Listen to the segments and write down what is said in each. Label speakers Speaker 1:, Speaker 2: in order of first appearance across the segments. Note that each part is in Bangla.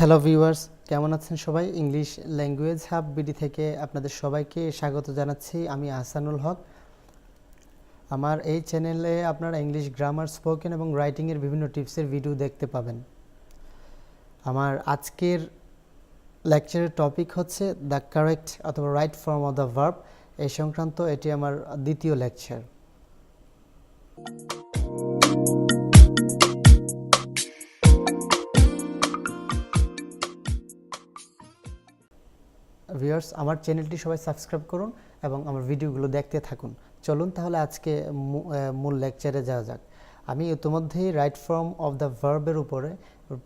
Speaker 1: হ্যালো ভিউয়ার্স, কেমন আছেন সবাই? ইংলিশ ল্যাঙ্গুয়েজ হাব বিডি থেকে আপনাদের সবাইকে স্বাগত জানাচ্ছি। আমি আহসানুল হক। আমার এই চ্যানেলে আপনারা ইংলিশ গ্রামার, স্পোকেন এবং রাইটিংয়ের বিভিন্ন টিপসের ভিডিও দেখতে পাবেন। আমার আজকের লেকচারের টপিক হচ্ছে দ্য কারেক্ট অথবা right form of the verb. এই সংক্রান্ত এটি আমার দ্বিতীয় লেকচার। ভিউয়ার্স, আমার চ্যানেলটি সবাই সাবস্ক্রাইব করুন এবং আমার ভিডিওগুলো দেখতে থাকুন। চলুন তাহলে আজকে মূল লেকচারে যাওয়া যাক। আমি ইতিমধ্যেই রাইট ফর্ম অফ দ্য ভার্বের উপরে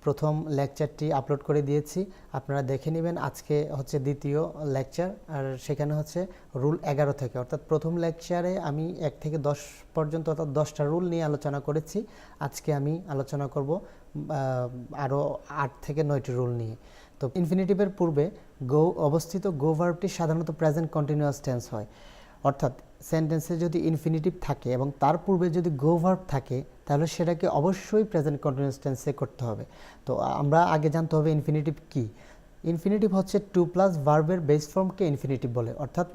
Speaker 1: প্রথম লেকচারটি আপলোড করে দিয়েছি, আপনারা দেখে নেবেন। আজকে হচ্ছে দ্বিতীয় লেকচার, আর সেখানে হচ্ছে রুল 11 থেকে, অর্থাৎ প্রথম লেকচারে আমি 1 থেকে 10 পর্যন্ত অর্থাৎ 10টা রুল নিয়ে আলোচনা করেছি। আজকে আমি আলোচনা করব আরও 8 থেকে 9টি রুল নিয়ে। তো ইনফিনিটিভের পূর্বে অবস্থিত গো ভার্বটি সাধারণত প্রেজেন্ট কন্টিনিউয়াস টেন্স হয়, অর্থাৎ সেন্টেন্সে যদি ইনফিনিটিভ থাকে এবং তার পূর্বে যদি গো ভার্ব থাকে তাহলে সেটাকে অবশ্যই প্রেজেন্ট কন্টিনিউয়াস টেন্সে করতে হবে। তো আমরা আগে জানতে হবে ইনফিনিটিভ কি। ইনফিনিটিভ হচ্ছে টু প্লাস ভার্বের বেস ফর্মকে ইনফিনিটিভ বলে, অর্থাৎ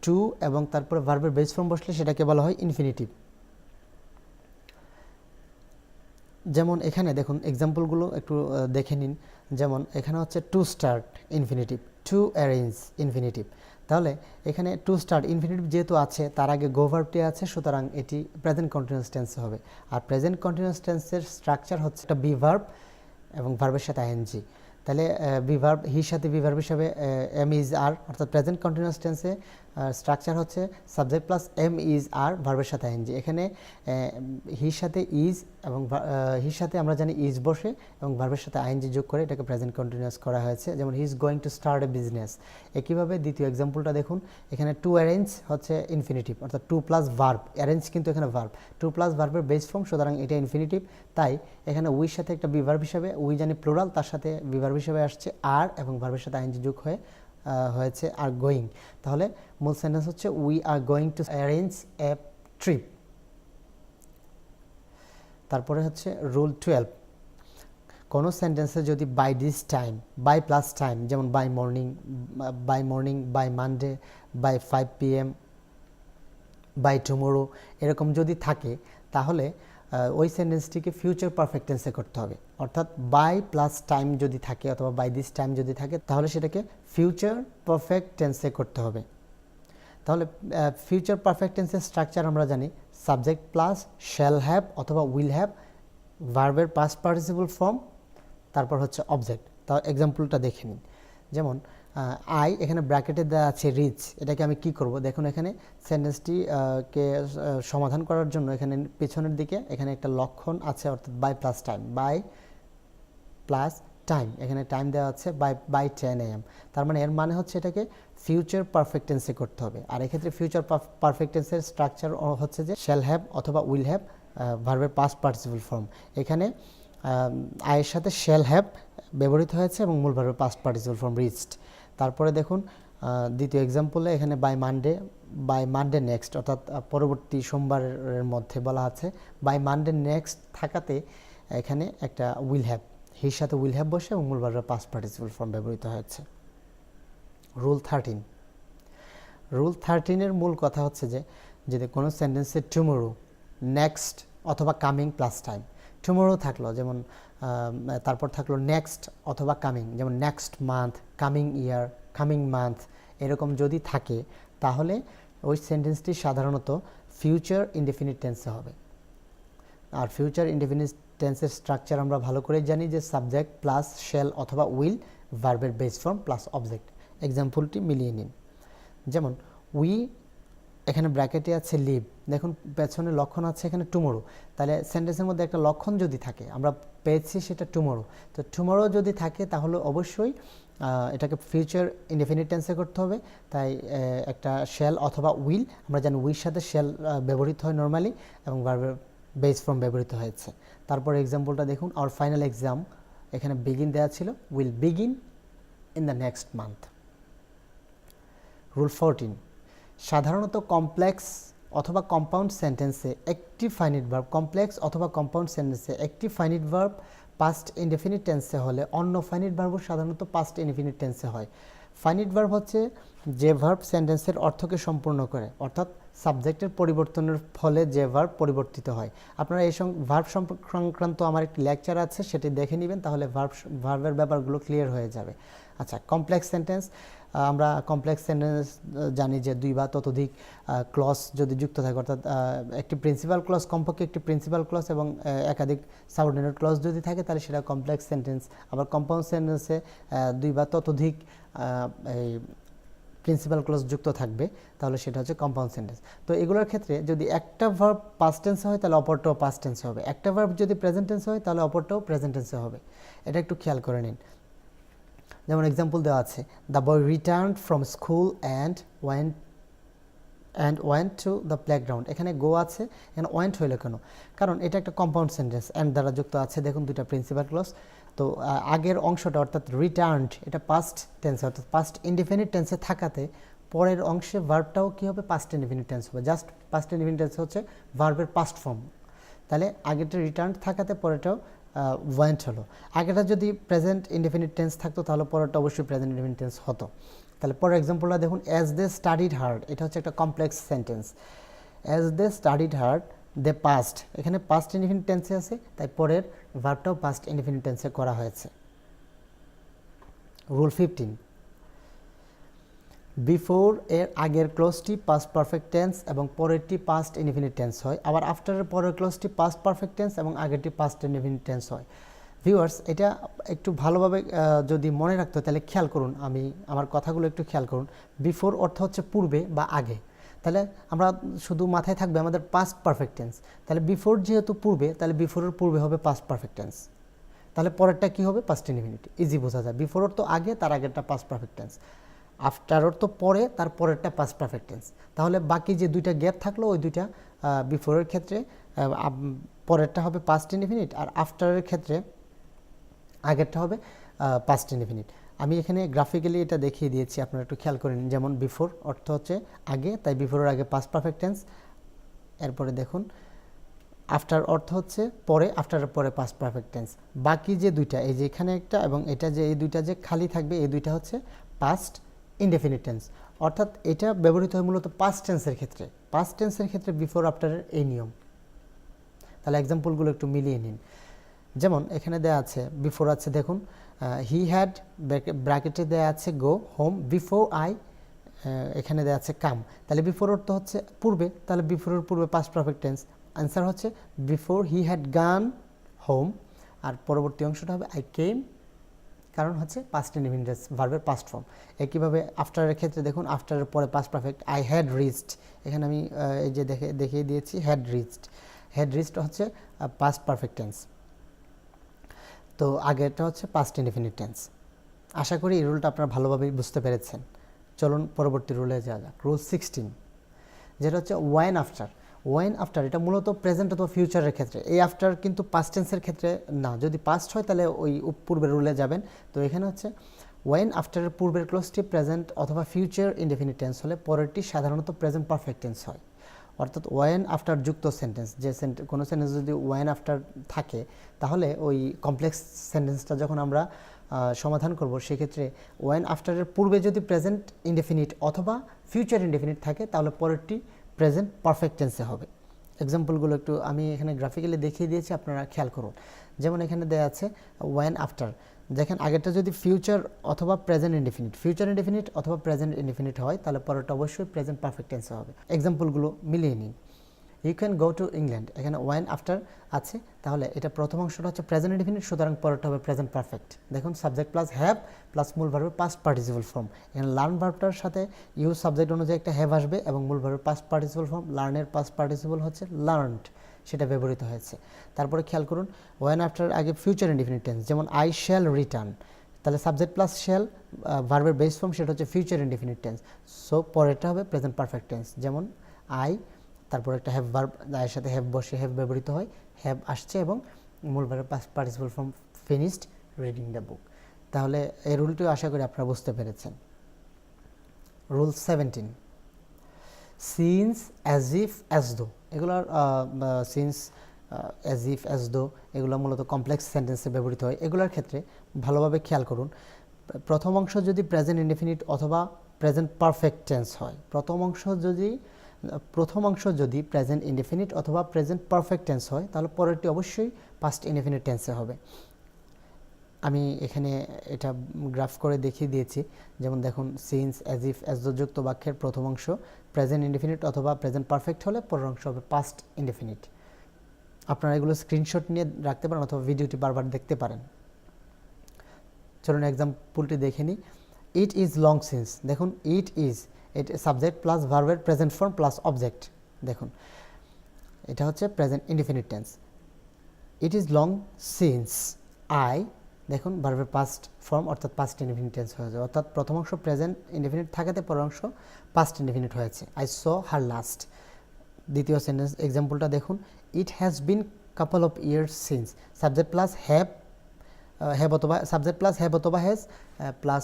Speaker 1: টু এবং তারপরে ভার্বের বেস ফর্ম বসলে সেটাকে বলা হয় ইনফিনিটিভ। যেমন এখানে দেখুন, এক্সাম্পলগুলো একটু দেখে নিন। যেমন এখানে হচ্ছে to start infinitive, to arrange infinitive. তাহলে এখানে টু স্টার্ট ইনফিনিটিভ যেহেতু আছে, তার আগে গো ভার্বটি আছে, সুতরাং এটি প্রেজেন্ট কন্টিনিউয়াস টেন্সে হবে। আর প্রেজেন্ট কন্টিনিউয়াস টেন্সের স্ট্রাকচার হচ্ছে একটা বি ভার্ব এবং ভার্বের সাথে আইএনজি। তাহলে বি ভার্ব হির সাথে বি ভার্ব হিসাবে এম ইজ আর, অর্থাৎ প্রেজেন্ট কন্টিনিউয়াস টেন্সে স্ট্রাকচার হচ্ছে সাবজেক্ট প্লাস এম ইজ আর ভার্বের সাথে আইএনজি। এখানে হির সাথে ইজ এবং হির সাথে আমরা জানি ইজ বসে এবং ভার্বের সাথে আইএনজি যোগ করে এটাকে প্রেজেন্ট কন্টিনিউয়াস করা হয়েছে। যেমন he is going to start A business. একইভাবে দ্বিতীয় এক্সাম্পলটা দেখুন, এখানে টু অ্যারেঞ্জ হচ্ছে ইনফিনিটিভ, অর্থাৎ টু প্লাস ভার্ব, অ্যারেঞ্জ কিন্তু এখানে ভার্ব, টু প্লাস ভার্বের বেস ফর্ম, সুতরাং এটা ইনফিনিটিভ। তাই এখানে উইর সাথে একটা বি ভার্ব হিসাবে, উই জানি প্লুরাল, তার সাথে বি ভার্ব হিসাবে আসছে আর এবং ভার্বের সাথে আইএনজি যোগ হয়েছে আর গোয়িং। তাহলে মূল সেন্টেন্স হচ্ছে we are going to arrange a trip. তারপরে হচ্ছে রুল 12, কোনো সেন্টেন্সে যদি by this time, by plus time, যেমন by morning, by Monday, by 5 PM, by tomorrow, এরকম যদি থাকে তাহলে ওই সেন্টেন্সটিকে ফিউচার পারফেক্ট টেন্সে করতে হবে। অর্থাৎ বাই প্লাস টাইম যদি থাকে অথবা বাই দিস টাইম যদি থাকে তাহলে সেটাকে ফিউচার পারফেক্ট টেন্সে করতে হবে। তাহলে ফিউচার পারফেক্ট টেন্সের স্ট্রাকচার আমরা জানি সাবজেক্ট প্লাস শ্যাল হ্যাভ অথবা উইল হ্যাভ, ভার্বের পাস্ট পার্টিসিপল ফর্ম, তারপর হচ্ছে অবজেক্ট। তাও এক্সাম্পলটা দেখে নিন। যেমন আই, এখানে ব্র্যাকেটে দেওয়া আছে রিচ, এটাকে আমি কি করব? দেখুন এখানে সেন্টেন্সটি কে সমাধান করার জন্য এখানে পেছনের দিকে এখানে একটা লক্ষণ আছে, অর্থাৎ by plus time, by plus time, এখানে টাইম দেওয়া আছে বাই 10 AM। তার মানে এর মানে হচ্ছে এটাকে ফিউচার পারফেক্ট টেন্সে করতে হবে। আর এক্ষেত্রে ফিউচার পারফেক্ট টেন্সের স্ট্রাকচার হচ্ছে যে শ্যাল হ্যাভ অথবা উইল হ্যাভ, ভার্বের পাস্ট পার্টিসিপল ফর্ম। এখানে আয়ের সাথে শ্যাল হ্যাভ ব্যবহৃত হয়েছে এবং মূল ভার্বের পাস্ট পার্টিসিপল ফর্ম রিচড। তারপরে দেখুন দ্বিতীয় এক্সাম্পলে এখানে বাই মানডে নেক্সট, অর্থাৎ পরবর্তী সোমবারের মধ্যে বলা আছে। বাই মানডে নেক্সট থাকাতে এখানে একটা উইল হ্যাভ, হির সাথে উইল হ্যাভ বসে এবং মূল ভার্বের পাস্ট পার্টিসিপল ফর্ম ব্যবহৃত হয়েছে। রুল 13, রুল 13-এর মূল কথা হচ্ছে যে যদি কোনো সেন্টেন্সে টুমোরো, নেক্সট অথবা কামিং প্লাস টাইম, টুমোরো থাকলো যেমন, তারপর থাকলো নেক্সট অথবা কামিং, যেমন নেক্সট মান্থ, কামিং ইয়ার, কামিং মান্থ, এরকম যদি থাকে তাহলে ওই সেন্টেন্সটি সাধারণত ফিউচার ইনডেফিনিট টেন্সে হবে। আর ফিউচার ইনডেফিনিট টেন্সের স্ট্রাকচার আমরা ভালো করে জানি যে সাবজেক্ট প্লাস শ্যাল অথবা উইল, ভার্বের বেস ফর্ম প্লাস অবজেক্ট। এক্সাম্পলটি মিলিয়ে নিন। যেমন উই, এখানে ব্র্যাকেটে আছে লিভ, দেখুন পেছনে লক্ষণ আছে এখানে টুমোরো। তাহলে সেন্টেন্সের মধ্যে একটা লক্ষণ যদি থাকে, আমরা পেয়েছি সেটা টুমোরো, তো টুমোরো যদি থাকে তাহলে অবশ্যই এটাকে ফিউচার ইনডেফিনিট টেন্সে করতে হবে। তাই একটা শ্যাল অথবা উইল, আমরা জানি উইর সাথে শ্যাল ব্যবহৃত হয় নর্মালি এবং ভার্বের বেস ফর্ম ব্যবহৃত হয়েছে। তারপর এক্সাম্পলটা দেখুন, আওয়ার ফাইনাল এক্সাম, এখানে বিগিন দেওয়া ছিল, will begin in the next month. Rule 14, সাধারণত কমপ্লেক্স অথবা কম্পাউন্ড সেন্টেন্সে একটি ফাইনিট ভার্ব, কমপ্লেক্স অথবা কম্পাউন্ড সেন্টেন্সে একটি ফাইনিট ভার্ব পাস্ট ইনডেফিনিট টেন্সে হলে অন্য ফাইনিট ভার্বও সাধারণত পাস্ট ইনডেফিনিট টেন্সে হয়। ফাইনিট ভার্ব হচ্ছে যে ভার্ব সেন্টেন্সের অর্থকে সম্পূর্ণ করে, অর্থাৎ সাবজেক্টের পরিবর্তনের ফলে যে ভার্ব পরিবর্তিত হয়। আপনারা এই ভার্ব সংক্রান্ত আমার একটি লেকচার আছে, সেটি দেখে নেবেন, তাহলে ভার্বের ব্যাপারগুলো ক্লিয়ার হয়ে যাবে। আচ্ছা, কমপ্লেক্স সেন্টেন্স। আমরা কমপ্লেক্স সেন্টেন্স জানি যে দুই বা ততোধিক ক্লজ যদি যুক্ত থাকে, অর্থাৎ একটি প্রিন্সিপাল ক্লজ, কমপক্ষে একটি প্রিন্সিপাল ক্লজ এবং একাধিক সাবঅর্ডিনেট ক্লজ যদি থাকে তাহলে সেটা কমপ্লেক্স সেন্টেন্স। আবার কম্পাউন্ড সেন্টেন্সে দুই বা ততোধিক এই প্রিন্সিপাল ক্লজ যুক্ত থাকবে, তাহলে সেটা হচ্ছে কম্পাউন্ড সেন্টেন্স। তো এগুলোর ক্ষেত্রে যদি একটা ভার্ব পাস্ট টেন্সে হয় তাহলে অপরটাও পাস্ট টেন্সে হবে, একটা ভার্ব যদি প্রেজেন্ট টেন্সে হয় তাহলে অপরটাও প্রেজেন্ট টেন্সে হবে। এটা একটু খেয়াল করে নিন। যেমন এক্সাম্পল দেওয়া আছে, the boy returned from school and went to the playground. এখানে গো আছে, এখানে ওয়েন্ট হইলো কেন? কারণ এটা একটা কম্পাউন্ড সেন্টেন্স, অ্যান্ড দ্বারা যুক্ত আছে, দেখুন দুইটা প্রিন্সিপাল ক্লজ। তো আগের অংশটা অর্থাৎ রিটার্নড, এটা পাস্ট টেন্সে অর্থাৎ পাস্ট ইনডিফিনিট টেন্সে থাকাতে পরের অংশে ভার্বটাও কী হবে? পাস্ট ইনডিফিনিট টেন্স হবে। জাস্ট পাস্ট ইনডিফিনিট টেন্স হচ্ছে ভার্বের পাস্ট ফর্ম, তাহলে আগেরটা রিটার্নড থাকাতে পরেটাও ওয়েন্ট হলো। আগেটা যদি প্রেজেন্ট ইনডিফিনিট টেন্স থাকতো তাহলে পরেরটা অবশ্যই প্রেজেন্ট ইনডিফিনিট টেন্স হতো। তাহলে পরের এক্সাম্পলটা দেখুন, অ্যাজ দে স্টাডিড হার্ড, এটা হচ্ছে একটা complex sentence. As they studied hard they passed, এখানে পাস্ট ইনডিফিনিট টেন্সে আছে, তাই পরের ভার্বটাও পাস্ট ইনডিফিনিট টেন্সে করা হয়েছে। রুল 15, বিফোর এর আগের ক্লোজটি পাস্ট পারফেক্ট টেন্স এবং পরেরটি পাস্ট ইনডিফিনিট টেন্স হয়, আবার আফটারের পরের ক্লোজটি পাস্ট পারফেক্ট টেন্স এবং আগেরটি পাস্ট ইনডিফিনিট টেন্স হয়। ভিউয়ার্স, এটা একটু ভালোভাবে যদি মনে রাখতে হয় তাহলে খেয়াল করুন, আমার কথাগুলো একটু খেয়াল করুন। বিফোর অর্থ হচ্ছে পূর্বে বা আগে, তাহলে আমরা শুধু মাথায় থাকবে আমাদের পাস্ট পারফেক্ট টেন্স। তাহলে বিফোর যেহেতু পূর্বে, তাহলে বিফোরের পূর্বে হবে পাস্ট পারফেক্ট টেন্স, তাহলে পরেরটা কী হবে? Past indefinite. ইজি বোঝা যায়, বিফোর অর্থ আগে, তার আগেরটা পাস্ট পারফেক্ট টেন্স। আফটার অর্থ পরে, তার পরেরটা পাস্ট পারফেক্ট টেন্স। তাহলে বাকি যে দুইটা গ্যাপ থাকলো ওই দুইটা বিফোরের ক্ষেত্রে পরেরটা হবে পাস্ট ইনডিফিনিট, আর আফটারের ক্ষেত্রে আগেরটা হবে পাস্ট ইনডিফিনিট। আমি এখানে গ্রাফিক্যালি এটা দেখিয়ে দিয়েছি, আপনারা একটু খেয়াল করে নিন। যেমন বিফোর অর্থ হচ্ছে আগে, তাই বিফোরের আগে পাস্ট পারফেক্ট টেন্স। এরপরে দেখুন আফটার অর্থ হচ্ছে পরে, আফটারের পরে পাস্ট পারফেক্ট টেন্স। বাকি যে দুইটা, এই যে এখানে একটা এবং এটা যে এই দুইটা যে খালি থাকবে, এই দুইটা হচ্ছে পাস্ট ইনডেফিনিট টেন্স। অর্থাৎ এটা ব্যবহৃত হয় মূলত পাস্ট টেন্সের ক্ষেত্রে। পাস্ট টেন্সের ক্ষেত্রে বিফোর আফটারের এই নিয়ম। তাহলে এক্সাম্পলগুলো একটু মিলিয়ে নিন। যেমন এখানে দেয়া আছে বিফোর আছে, দেখুন হি হ্যাড, ব্র্যাকেটে দেয়া আছে গো হোম বিফোর আই, এখানে দেয়া আছে কাম। তাহলে বিফোর অর্থ হচ্ছে পূর্বে, তাহলে বিফোরের পূর্বে পাস্ট পারফেক্ট টেন্স। অ্যান্সার হচ্ছে before he had gone home, আর পরবর্তী অংশটা হবে আই কেম, কারণ হচ্ছে পাস্ট ইনডিফিনিট টেন্স, ভার্বের পাস্ট ফর্ম। একইভাবে আফটারের ক্ষেত্রে দেখুন আফটারের পরে past perfect, I had reached, এখানে আমি এই যে দেখিয়ে দিয়েছি হ্যাড রিচড। হ্যাড রিচড হচ্ছে পাস্ট পারফেক্ট টেন্স, তো আগেরটা হচ্ছে পাস্ট ইনডিফিনিট টেন্স। আশা করি এই রুলটা আপনারা ভালোভাবে বুঝতে পেরেছেন। চলুন পরবর্তী রুলে যাওয়া যাক। রুল 16, যেটা হচ্ছে ওয়েন আফটার। ওয়েন আফটার এটা মূলত প্রেজেন্ট অথবা ফিউচারের ক্ষেত্রে, এই আফটার কিন্তু পাস্ট টেন্সের ক্ষেত্রে না। যদি পাস্ট হয় তাহলে ওই পূর্বের রুলে যাবেন। তো এখানে হচ্ছে ওয়েন আফটারের পূর্বের ক্লোজটি প্রেজেন্ট অথবা ফিউচার ইনডেফিনিট টেন্স হলে পরেরটি সাধারণত প্রেজেন্ট পারফেক্ট টেন্স হয়। অর্থাৎ ওয়েন আফটার যুক্ত সেন্টেন্স, যে কোনো সেন্টেন্স যদি ওয়েন আফটার থাকে তাহলে ওই কমপ্লেক্স সেন্টেন্সটা যখন আমরা সমাধান করব সেক্ষেত্রে ওয়েন আফটারের পূর্বে যদি প্রেজেন্ট ইনডেফিনিট অথবা ফিউচার ইনডেফিনিট থাকে তাহলে পরেরটি প্রেজেন্ট পারফেক্ট টেন্সে হবে। এক্সাম্পলগুলো একটু আমি এখানে গ্রাফিক্যালি দেখিয়ে দিয়েছি, আপনারা খেয়াল করুন। যেমন এখানে দেওয়া আছে ওয়েন আফটার, দেখেন আগেরটা যদি ফিউচার অথবা প্রেজেন্ট ইনডেফিনিট, ফিউচার ইনডেফিনিট অথবা প্রেজেন্ট ইনডেফিনিট হয় তাহলে পরেরটা অবশ্যই প্রেজেন্ট পারফেক্ট টেন্সে হবে। এক্সাম্পলগুলো মিলিয়ে নিন। You can go to England, এখানে ওয়েন আফটার আছে, তাহলে এটা প্রথম অংশটা হচ্ছে প্রেজেন্ট ইনডেফিনিট, সুতরাং পরেরটা হবে প্রেজেন্ট পারফেক্ট। দেখুন সাবজেক্ট প্লাস হ্যাভ প্লাস মূল ভার্বের পাস্ট পার্টিসিপল ফর্ম। এখানে লার্ন ভার্বটার সাথে ইউ সাবজেক্ট অনুযায়ী একটা হ্যাভ আসবে এবং মূল ভার্বের পাস্ট পার্টিসিপল ফর্ম, লার্নের পাস্ট পার্টিসিপল হচ্ছে লার্নড, সেটা ব্যবহৃত হয়েছে। তারপরে খেয়াল করুন ওয়েন আফটার আগে ফিউচার ইনডেফিনিট টেন্স, যেমন আই শ্যাল রিটার্ন, তাহলে সাবজেক্ট প্লাস শ্যাল ভার্বের বেস ফর্ম, সেটা হচ্ছে ফিউচার ইনডেফিনিট টেন্স। সো পরেরটা হবে প্রেজেন্ট পারফেক্ট টেন্স, যেমন আই, তারপর একটা হ্যাভ ভার্ব, এর সাথে হ্যাভ বসে হ্যাভ ব্যবহৃত হয়, হ্যাভ আসছে এবং মূল ভার্বের past participle form finished reading the book. তাহলে এই রুলটিও আশা করি আপনারা বুঝতে পেরেছেন। Rule 17, since, as if, as দো, এগুলোর সিন্স অ্যাজ ইফ, অ্যাজ দো, এগুলো মূলত কমপ্লেক্স সেন্টেন্সে ব্যবহৃত হয়। এগুলোর ক্ষেত্রে ভালোভাবে খেয়াল করুন, প্রথম অংশ যদি প্রেজেন্ট ইনডেফিনিট অথবা প্রেজেন্ট পারফেক্ট টেন্স হয়, প্রথম অংশ যদি প্রেজেন্ট ইনডেফিনিট অথবা প্রেজেন্ট পারফেক্ট টেন্স হয়, তাহলে পরেরটি অবশ্যই পাস্ট ইনডেফিনিট টেন্সে হবে। আমি এখানে এটা গ্রাফ করে দেখিয়ে দিয়েছি। যেমন দেখুন, since, as if, as though যুক্ত বাক্যের প্রথম অংশ প্রেজেন্ট ইনডেফিনিট অথবা প্রেজেন্ট পারফেক্ট হলে পরের অংশ হবে পাস্ট ইনডেফিনিট। আপনারা এগুলো স্ক্রিনশট নিয়ে রাখতে পারেন অথবা ভিডিওটি বারবার দেখতে পারেন। চলুন এক্সাম্পলটি দেখে নিই। ইট ইজ লং সিন্স, দেখুন ইট ইজ, সাবজেক্ট প্লাস ভার্বের প্রেজেন্ট ফর্ম প্লাস অবজেক্ট। দেখুন এটা হচ্ছে present indefinite tense. It is long since I, দেখুন ভার্বের পাস্ট ফর্ম অর্থাৎ পাস্ট ইনডেফিনিট টেন্স হয়েছে, অর্থাৎ প্রথম অংশ প্রেজেন্ট ইনডেফিনিট থাকাতে পরের অংশ পাস্ট ইনডেফিনিট হয়েছে। I saw her last. দ্বিতীয় সেন্টেন্স এক্সাম্পলটা দেখুন, ইট has been couple of years since, subject plus have অথবা সাবজেক্ট প্লাস হ্যাভ অথবা হ্যাজ প্লাস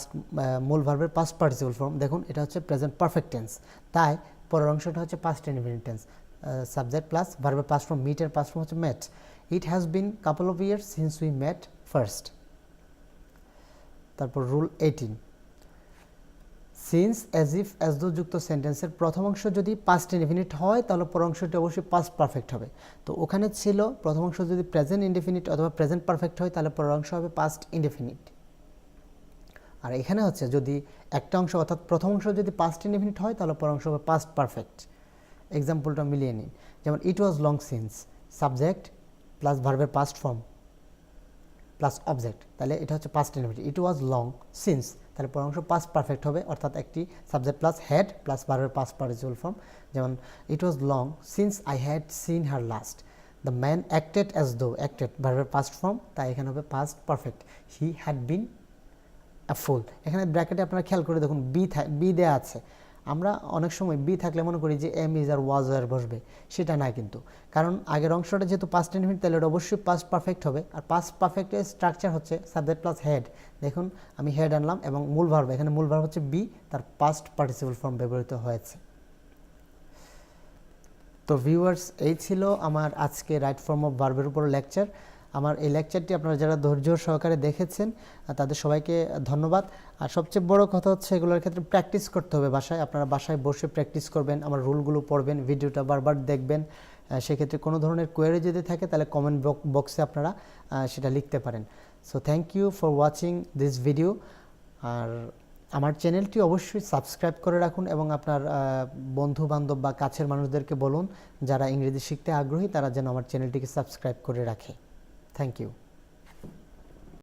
Speaker 1: মূল ভার্বের পাস্ট পার্টিসিপল ফর্ম। দেখুন এটা হচ্ছে প্রেজেন্ট পারফেক্ট টেন্স, তাই পরের অংশটা হচ্ছে past indefinite tense. Subject plus ভার্বের পাস্ট ফর্ম, মিটের পাস্ট ফর্ম হচ্ছে met. It has been couple of years since we met first. তারপর rule 18, since, as if, as though যুক্ত সেন্টেন্সের প্রথম অংশ যদি পাস্ট ইনডেফিনিট হয়, তাহলে পরের অংশটি অবশ্যই পাস্ট পারফেক্ট হবে। তো ওখানে ছিল প্রথম অংশ যদি প্রেজেন্ট ইনডেফিনিট অথবা প্রেজেন্ট পারফেক্ট হয়, তাহলে পরের অংশ হবে পাস্ট ইনডেফিনিট। আর এখানে হচ্ছে যদি একটা অংশ অর্থাৎ প্রথম অংশ যদি পাস্ট ইনডেফিনিট হয়, তাহলে পরের অংশ হবে পাস্ট পারফেক্ট। এক্সাম্পলটা মিলিয়ে নিন। যেমন it was long since, subject plus ভার্বের পাস্ট ফর্ম প্লাস অবজেক্ট, তাহলে এটা হচ্ছে past indefinite. It was long since, তাহলে পরের অংশ পাস্ট পারফেক্ট হবে, অর্থাৎ একটি সাবজেক্ট প্লাস হ্যাড প্লাস ভার্বের পাস্ট পার্টিসিপল ফর্ম। যেমন it was long since I had seen her last, the man acted as though, acted ভার্বের পাস্ট ফর্ম, তাই এখানে হবে past perfect. He had been a fool. এখানে ব্র্যাকেটে আপনারা খেয়াল করে দেখুন বি দেওয়া আছে। আমরা অনেক সময় বি থাকলে মনে করি যে এম ইজ আর ওয়াজ আর বসবে, সেটা না কিন্তু, কারণ আগের অংশটা যেহেতু পাস্ট ইনডেফিনিট, তাহলে এটা অবশ্যই পাস্ট পারফেক্ট হবে। আর পাস্ট পারফেক্টের স্ট্রাকচার হচ্ছে সাবজেক্ট প্লাস হেড। দেখুন আমি হেড আনলাম এবং মূল ভার্ব, এখানে মূল ভার্ব হচ্ছে বি, তার পাস্ট পার্টিসিপল ফর্ম ব্যবহৃত হয়েছে। তো ভিউয়ার্স, এই ছিল আমার আজকে রাইট ফর্ম অফ ভার্বের উপর লেকচার। আমার এই লেকচারটি আপনারা যারা ধৈর্য সহকারে দেখেছেন তাদের সবাইকে ধন্যবাদ। আর সবচেয়ে বড় কথা হচ্ছে এগুলোর ক্ষেত্রে প্র্যাকটিস করতে হবে বাসায়। আপনারা বাসায় বসে প্র্যাকটিস করবেন, আমার রুলগুলো পড়বেন, ভিডিওটা বারবার দেখবেন। সেক্ষেত্রে কোনো ধরনের কোয়েরি যদি থাকে তাহলে কমেন্ট বক্সে আপনারা সেটা লিখতে পারেন। So thank you for watching this video. আর আমার চ্যানেলটি অবশ্যই সাবস্ক্রাইব করে রাখুন এবং আপনার বন্ধু বান্ধব বা কাছের মানুষদেরকে বলুন যারা ইংরেজি শিখতে আগ্রহী, তারা যেন আমার চ্যানেলটিকে সাবস্ক্রাইব করে রাখে। Thank you.